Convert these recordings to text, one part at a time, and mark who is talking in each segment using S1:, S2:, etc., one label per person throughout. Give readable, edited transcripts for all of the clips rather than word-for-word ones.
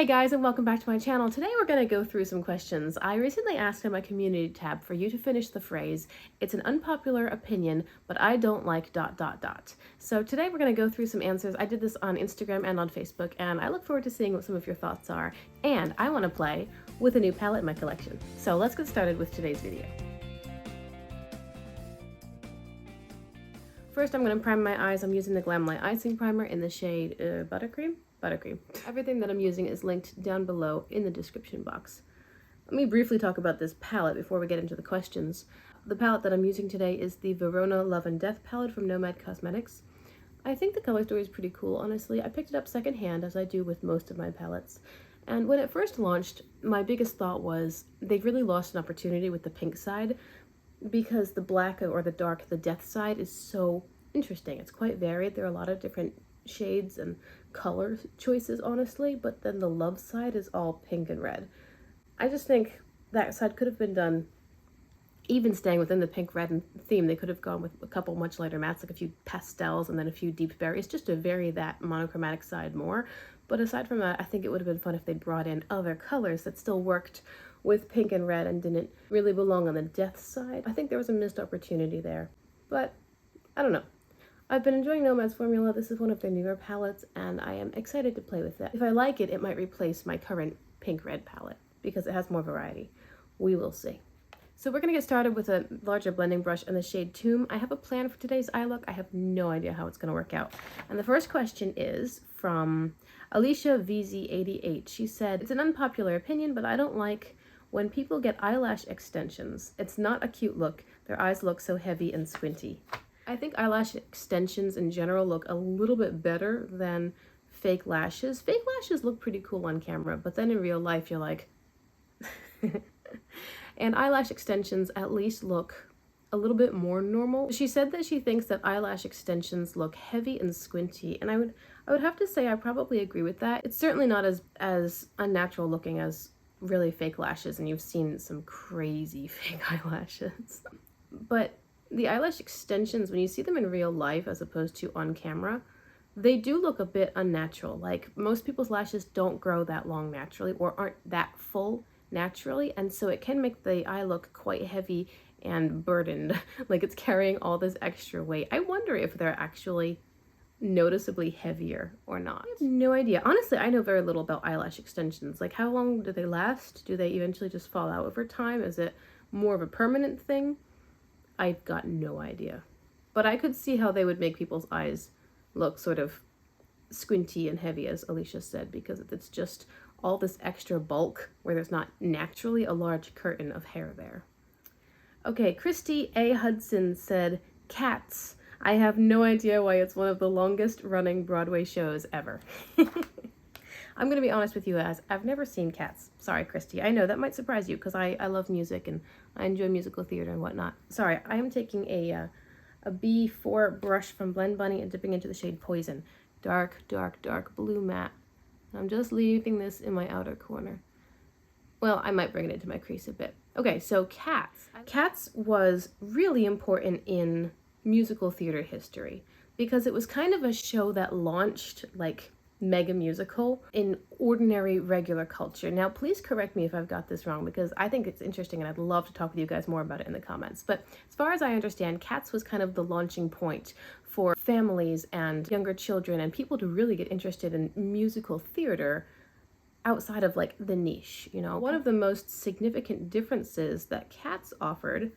S1: Hey guys, and welcome back to my channel. Today we're going to go through some questions. I recently asked in my community tab for you to finish the phrase, "It's an unpopular opinion, but I don't like ... So today we're going to go through some answers. I did this on Instagram and on Facebook, and I look forward to seeing what some of your thoughts are. And I want to play with a new palette in my collection. So let's get started with today's video. First, I'm going to prime my eyes. I'm using the Glamlight Icing Primer in the shade Buttercream. Everything that I'm using is linked down below in the description box. Let me briefly talk about this palette before we get into the questions. The palette that I'm using today is the Verona Love and Death palette from Nomad Cosmetics. I think the color story is pretty cool, honestly. I picked it up secondhand, as I do with most of my palettes. And when it first launched, my biggest thought was they've really lost an opportunity with the pink side, because the black or the dark, the death side is so interesting. It's quite varied. There are a lot of different shades and color choices, honestly, but then the love side is all pink and red. I just think that side could have been done, even staying within the pink red theme. They could have gone with a couple much lighter mattes, like a few pastels and then a few deep berries, just to vary that monochromatic side more. But aside from that, I think it would have been fun if they brought in other colors that still worked with pink and red and didn't really belong on the death side. I think there was a missed opportunity there, but I don't know. I've been enjoying Nomad's formula. This is one of their newer palettes, and I am excited to play with it. If I like it, it might replace my current pink-red palette because it has more variety. We will see. So we're going to get started with a larger blending brush in the shade Tomb. I have a plan for today's eye look. I have no idea how it's going to work out. And the first question is from Alicia VZ88. She said, "It's an unpopular opinion, but I don't like when people get eyelash extensions. It's not a cute look. Their eyes look so heavy and squinty." I think eyelash extensions in general look a little bit better than fake lashes. Fake lashes look pretty cool on camera, but then in real life you're like... And eyelash extensions at least look a little bit more normal. She said that she thinks that eyelash extensions look heavy and squinty, and I would have to say I probably agree with that. It's certainly not as unnatural looking as really fake lashes, and you've seen some crazy fake eyelashes. But the eyelash extensions, when you see them in real life as opposed to on camera, they do look a bit unnatural. Like, most people's lashes don't grow that long naturally or aren't that full naturally, and so it can make the eye look quite heavy and burdened, like it's carrying all this extra weight. I wonder if they're actually noticeably heavier or not. I have no idea. Honestly, I know very little about eyelash extensions. Like, how long do they last? Do they eventually just fall out over time? Is it more of a permanent thing? I've got no idea. But I could see how they would make people's eyes look sort of squinty and heavy, as Alicia said, because it's just all this extra bulk where there's not naturally a large curtain of hair there. Okay, Christy A. Hudson said, "Cats. I have no idea why it's one of the longest running Broadway shows ever." I'm going to be honest with you, as I've never seen Cats. Sorry, Christy. I know that might surprise you because I love music and I enjoy musical theater and whatnot. Sorry, I am taking a B4 brush from Blend Bunny and dipping into the shade Poison. Dark, dark, dark blue matte. I'm just leaving this in my outer corner. Well, I might bring it into my crease a bit. Okay, so Cats. Cats was really important in musical theater history because it was kind of a show that launched, like, mega musical in ordinary regular culture. Now, please correct me if I've got this wrong, because I think it's interesting and I'd love to talk with you guys more about it in the comments. But as far as I understand, Cats was kind of the launching point for families and younger children and people to really get interested in musical theater outside of, like, the niche, you know. One of the most significant differences that Cats offered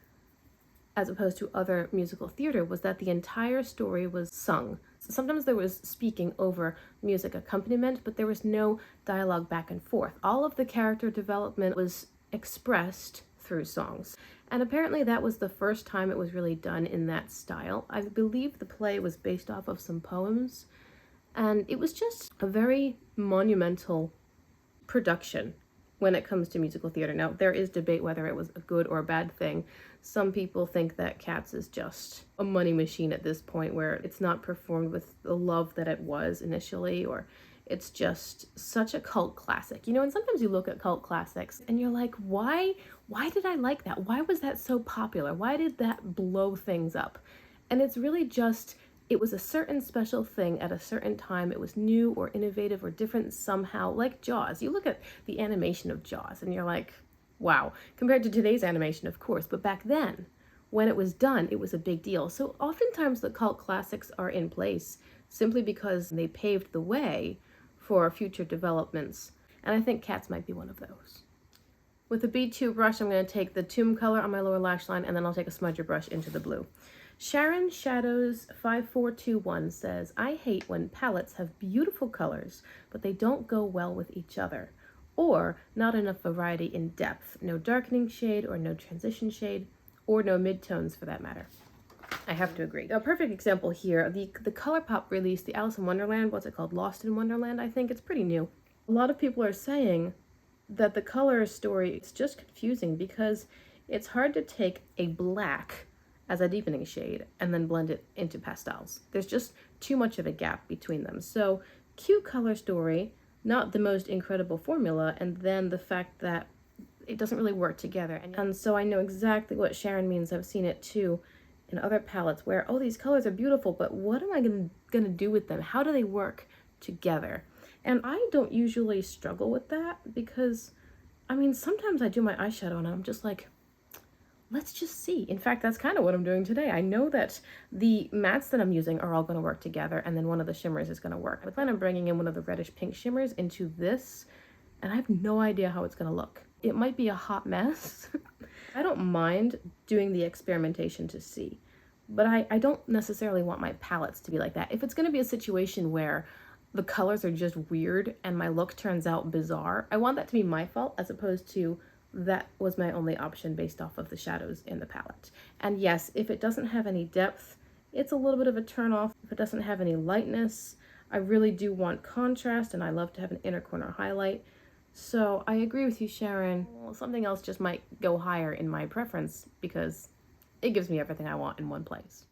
S1: as opposed to other musical theater was that the entire story was sung. Sometimes there was speaking over music accompaniment, but there was no dialogue back and forth. All of the character development was expressed through songs. And apparently that was the first time it was really done in that style. I believe the play was based off of some poems, and it was just a very monumental production when it comes to musical theater. Now, there is debate whether it was a good or a bad thing. Some people think that Cats is just a money machine at this point, where it's not performed with the love that it was initially, or it's just such a cult classic. You know, and sometimes you look at cult classics and you're like, why did I like that? Why was that so popular? Why did that blow things up? And it's really just, it was a certain special thing at a certain time. It was new or innovative or different somehow, like Jaws. You look at the animation of Jaws and you're like, wow, compared to today's animation, of course, but back then, when it was done, it was a big deal. So oftentimes the cult classics are in place simply because they paved the way for future developments. And I think cats might be one of those. With the B2 brush, I'm going to take the Tomb color on my lower lash line, and then I'll take a smudger brush into the blue. Sharon Shadows 5421 says, I hate when palettes have beautiful colors, but they don't go well with each other, or not enough variety in depth. No darkening shade or no transition shade, or no midtones for that matter. I have to agree. A perfect example here, the ColourPop release, the Alice in Wonderland, what's it called? Lost in Wonderland, I think. It's pretty new. A lot of people are saying that the color story is just confusing because it's hard to take a black as a deepening shade and then blend it into pastels. There's just too much of a gap between them. So cute color story, not the most incredible formula, and then the fact that it doesn't really work together. And so I know exactly what Sharon means. I've seen it too in other palettes where, oh, these colors are beautiful, but what am I gonna do with them? How do they work together? And I don't usually struggle with that because, I mean, sometimes I do my eyeshadow and I'm just like, let's just see. In fact, that's kind of what I'm doing today. I know that the mattes that I'm using are all going to work together, and then one of the shimmers is going to work. I plan on bringing in one of the reddish pink shimmers into this, and I have no idea how it's going to look. It might be a hot mess. I don't mind doing the experimentation to see, but I don't necessarily want my palettes to be like that. If it's going to be a situation where the colors are just weird and my look turns out bizarre, I want that to be my fault as opposed to that was my only option based off of the shadows in the palette. And yes, if it doesn't have any depth, it's a little bit of a turn off. If it doesn't have any lightness, I really do want contrast, and I love to have an inner corner highlight. So I agree with you, Sharon. Well, something else just might go higher in my preference because it gives me everything I want in one place.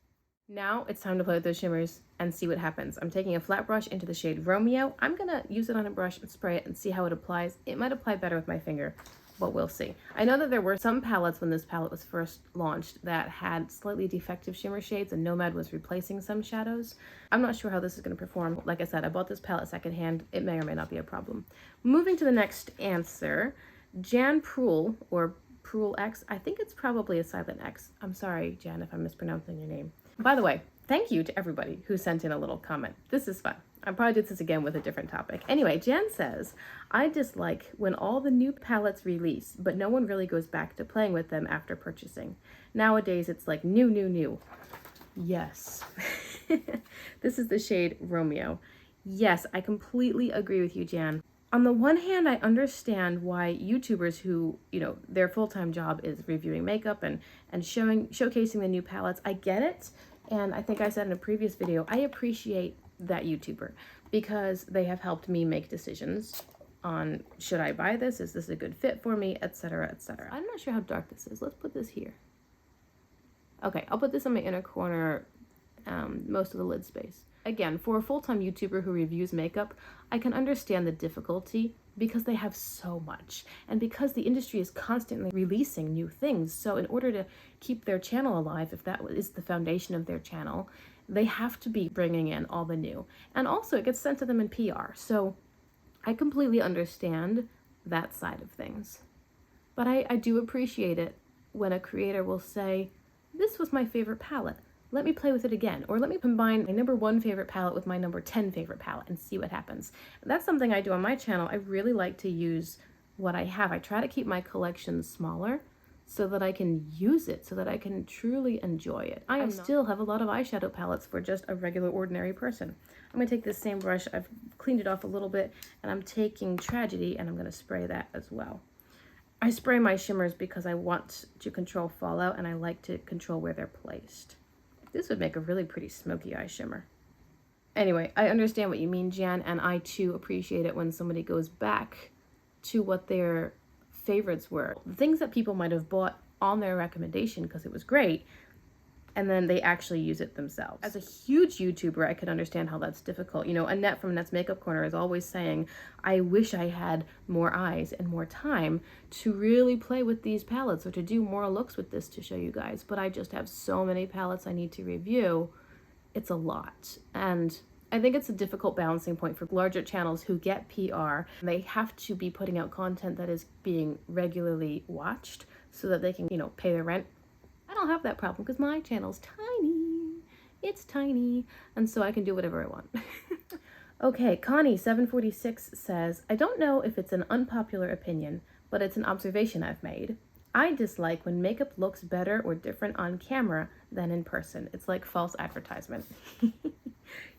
S1: Now it's time to play with those shimmers and see what happens. I'm taking a flat brush into the shade Romeo. I'm gonna use it on a brush and spray it and see how it applies. It might apply better with my finger, but we'll see. I know that there were some palettes when this palette was first launched that had slightly defective shimmer shades, and Nomad was replacing some shadows. I'm not sure how this is going to perform. Like I said, I bought this palette secondhand. It may or may not be a problem. Moving to the next answer, Jan Prul, or Prul X, I think it's probably a silent X. I'm sorry, Jan, if I'm mispronouncing your name. By the way, thank you to everybody who sent in a little comment. This is fun. I'll probably do this again with a different topic. Anyway, Jan says, I dislike when all the new palettes release, but no one really goes back to playing with them after purchasing. Nowadays, it's like new, new, new. Yes. This is the shade Romeo. Yes, I completely agree with you, Jan. On the one hand, I understand why YouTubers who, their full-time job is reviewing makeup and showcasing the new palettes, I get it. And I think I said in a previous video, I appreciate that YouTuber because they have helped me make decisions on should I buy this, is this a good fit for me, etc., etc. I'm not sure how dark this is. Let's put this here. Okay, I'll put this in my inner corner, most of the lid space. Again, for a full-time YouTuber who reviews makeup, I can understand the difficulty because they have so much and because the industry is constantly releasing new things. So in order to keep their channel alive, if that is the foundation of their channel, they have to be bringing in all the new. And also it gets sent to them in PR. So I completely understand that side of things. But I do appreciate it when a creator will say, this was my favorite palette. Let me play with it again, or let me combine my number 1 favorite palette with my number 10 favorite palette and see what happens. That's something I do on my channel. I really like to use what I have. I try to keep my collection smaller so that I can use it, so that I can truly enjoy it. I still have a lot of eyeshadow palettes for just a regular, ordinary person. I'm gonna take this same brush, I've cleaned it off a little bit, and I'm taking Tragedy, and I'm gonna spray that as well. I spray my shimmers because I want to control fallout, and I like to control where they're placed. This would make a really pretty smoky eye shimmer. Anyway, I understand what you mean, Jan, and I too appreciate it when somebody goes back to what their favorites were. The things that people might have bought on their recommendation because it was great, and then they actually use it themselves. As a huge YouTuber, I could understand how that's difficult. Annette from Annette's Makeup Corner is always saying, I wish I had more eyes and more time to really play with these palettes or to do more looks with this to show you guys, but I just have so many palettes I need to review it's a lot. And I think it's a difficult balancing point for larger channels who get PR. They have to be putting out content that is being regularly watched so that they can, you know, pay their rent. I don't have that problem because my channel's tiny. It's tiny. And so I can do whatever I want. Okay, Connie746 says, I don't know if it's an unpopular opinion, but it's an observation I've made. I dislike when makeup looks better or different on camera than in person. It's like false advertisement.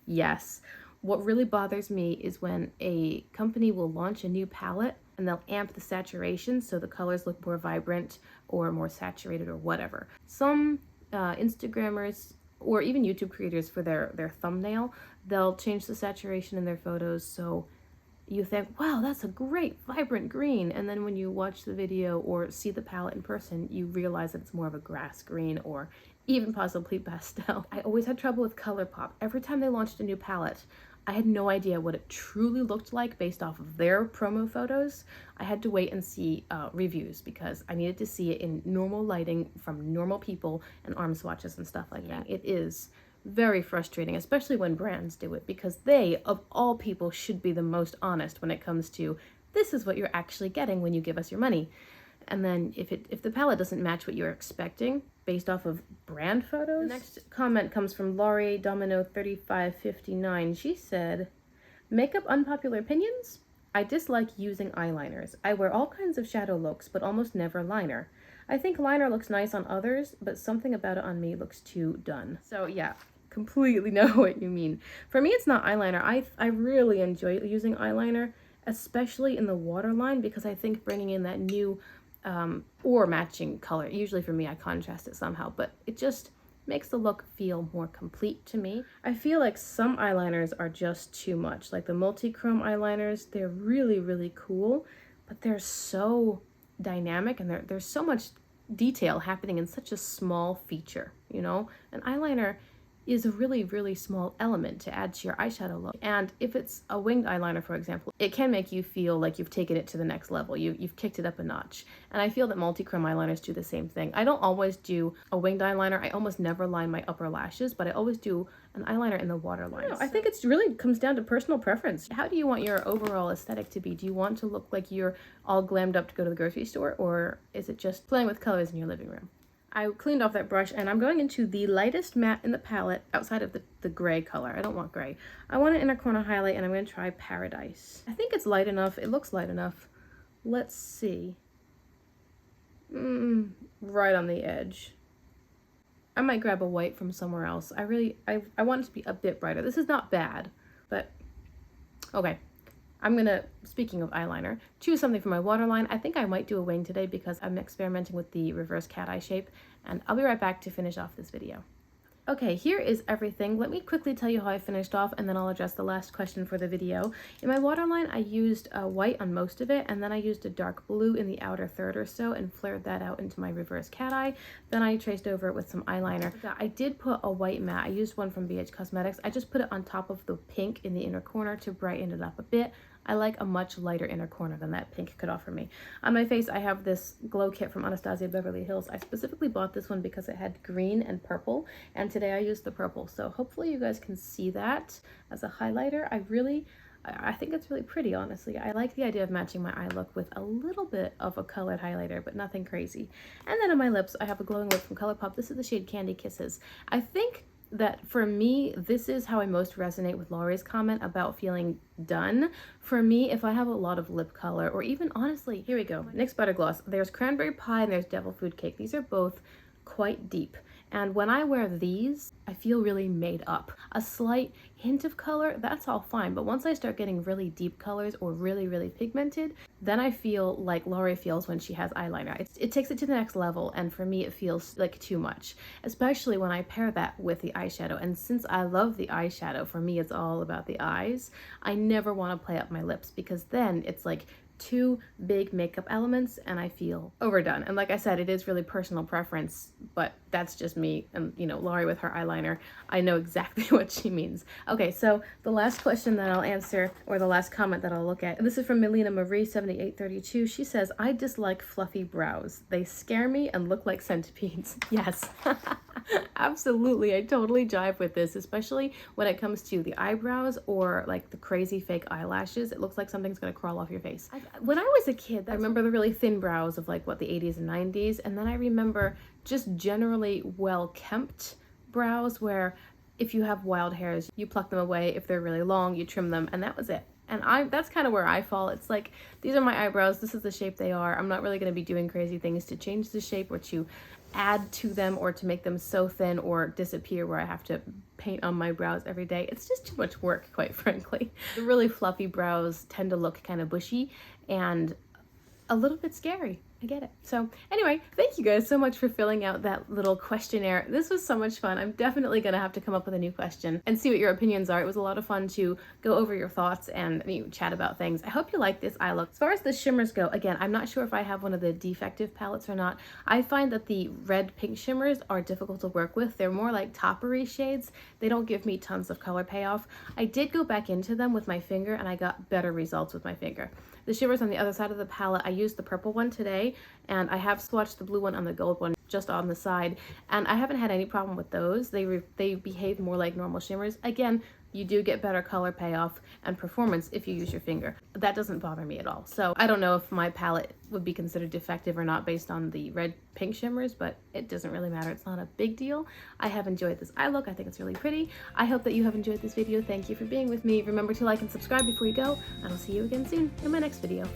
S1: Yes. What really bothers me is when a company will launch a new palette and they'll amp the saturation so the colors look more vibrant or more saturated or whatever. Some Instagrammers or even YouTube creators for their thumbnail, they'll change the saturation in their photos so you think, wow, that's a great vibrant green, and then when you watch the video or see the palette in person, you realize that it's more of a grass green or even possibly pastel. I always had trouble with ColourPop. Every time they launched a new palette, I had no idea what it truly looked like based off of their promo photos. I had to wait and see reviews because I needed to see it in normal lighting from normal people and arm swatches and stuff like that. It is very frustrating, especially when brands do it, because they, of all people, should be the most honest when it comes to this is what you're actually getting when you give us your money. And then if the palette doesn't match what you're expecting based off of brand photos. The next comment comes from Laurie Domino 3559. She said, makeup unpopular opinions? I dislike using eyeliners. I wear all kinds of shadow looks, but almost never liner. I think liner looks nice on others, but something about it on me looks too done. So yeah, completely know what you mean. For me, it's not eyeliner. I really enjoy using eyeliner, especially in the waterline, because I think bringing in that new or matching color, usually for me I contrast it somehow, but it just makes the look feel more complete to me. I feel like some eyeliners are just too much, like the multi-chrome eyeliners. They're really, really cool, but they're so dynamic and there's so much detail happening in such a small feature, you know? An eyeliner is a really, really small element to add to your eyeshadow look. And if it's a winged eyeliner, for example, it can make you feel like you've taken it to the next level. You've kicked it up a notch. And I feel that multi-chrome eyeliners do the same thing. I don't always do a winged eyeliner. I almost never line my upper lashes, but I always do an eyeliner in the waterline. I think it's really comes down to personal preference. How do you want your overall aesthetic to be? Do you want to look like you're all glammed up to go to the grocery store, or is it just playing with colors in your living room? I cleaned off that brush and I'm going into the lightest matte in the palette outside of the gray color. I don't want gray. I want an inner corner highlight and I'm going to try Paradise. I think it's light enough. It looks light enough. Let's see. Right on the edge. I might grab a white from somewhere else. I want it to be a bit brighter. This is not bad, but okay. I'm gonna, speaking of eyeliner, choose something for my waterline. I think I might do a wing today because I'm experimenting with the reverse cat eye shape, and I'll be right back to finish off this video. Okay, here is everything. Let me quickly tell you how I finished off, and then I'll address the last question for the video. In my waterline, I used white on most of it, and then I used a dark blue in the outer third or so and flared that out into my reverse cat eye. Then I traced over it with some eyeliner. I did put a white matte. I used one from BH Cosmetics. I just put it on top of the pink in the inner corner to brighten it up a bit. I like a much lighter inner corner than that pink could offer me. On my face, I have this glow kit from Anastasia Beverly Hills. I specifically bought this one because it had green and purple, and today I used the purple. So hopefully you guys can see that as a highlighter. I think it's really pretty, honestly. I like the idea of matching my eye look with a little bit of a colored highlighter, but nothing crazy. And then on my lips, I have a glowing lip from ColourPop. This is the shade Candy Kisses. I think that for me, this is how I most resonate with Laurie's comment about feeling done. For me, if I have a lot of lip color, or even honestly, here we go, NYX Butter Gloss. There's Cranberry Pie and there's Devil Food Cake. These are both quite deep. And when I wear these, I feel really made up. A slight hint of color, that's all fine. But once I start getting really deep colors or really, really pigmented, then I feel like Laurie feels when she has eyeliner. It takes it to the next level, and for me, it feels like too much, especially when I pair that with the eyeshadow. And since I love the eyeshadow, for me, it's all about the eyes. I never want to play up my lips because then it's like too big makeup elements and I feel overdone. And like I said, it is really personal preference, but that's just me. And you know, Laurie with her eyeliner, I know exactly what she means. Okay, so the last question that I'll answer, or the last comment that I'll look at, this is from Melina Marie 7832. She says, I dislike fluffy brows. They scare me and look like centipedes. Yes. Absolutely, I totally jive with this, especially when it comes to the eyebrows or like the crazy fake eyelashes. It looks like something's gonna crawl off your face. When I was a kid, I remember the really thin brows of like what, the 80s and 90s, and then I remember just generally well-kempt brows where if you have wild hairs, you pluck them away. If they're really long, you trim them, and that was it. And that's kind of where I fall. It's like, these are my eyebrows, this is the shape they are. I'm not really going to be doing crazy things to change the shape or to add to them or to make them so thin or disappear where I have to paint on my brows every day. It's just too much work, quite frankly. The really fluffy brows tend to look kind of bushy and a little bit scary. I get it. So anyway, thank you guys so much for filling out that little questionnaire. This was so much fun. I'm definitely going to have to come up with a new question and see what your opinions are. It was a lot of fun to go over your thoughts and chat about things. I hope you like this eye look. As far as the shimmers go, again, I'm not sure if I have one of the defective palettes or not. I find that the red pink shimmers are difficult to work with. They're more like toppery shades. They don't give me tons of color payoff. I did go back into them with my finger and I got better results with my finger. The shimmers on the other side of the palette, I used the purple one today, and I have swatched the blue one on the gold one just on the side, and I haven't had any problem with those. They behave more like normal shimmers. Again, you do get better color payoff and performance if you use your finger. That doesn't bother me at all. So I don't know if my palette would be considered defective or not based on the red pink shimmers, but it doesn't really matter. It's not a big deal. I have enjoyed this eye look. I think it's really pretty. I hope that you have enjoyed this video. Thank you for being with me. Remember to like and subscribe before you go, and I'll see you again soon in my next video.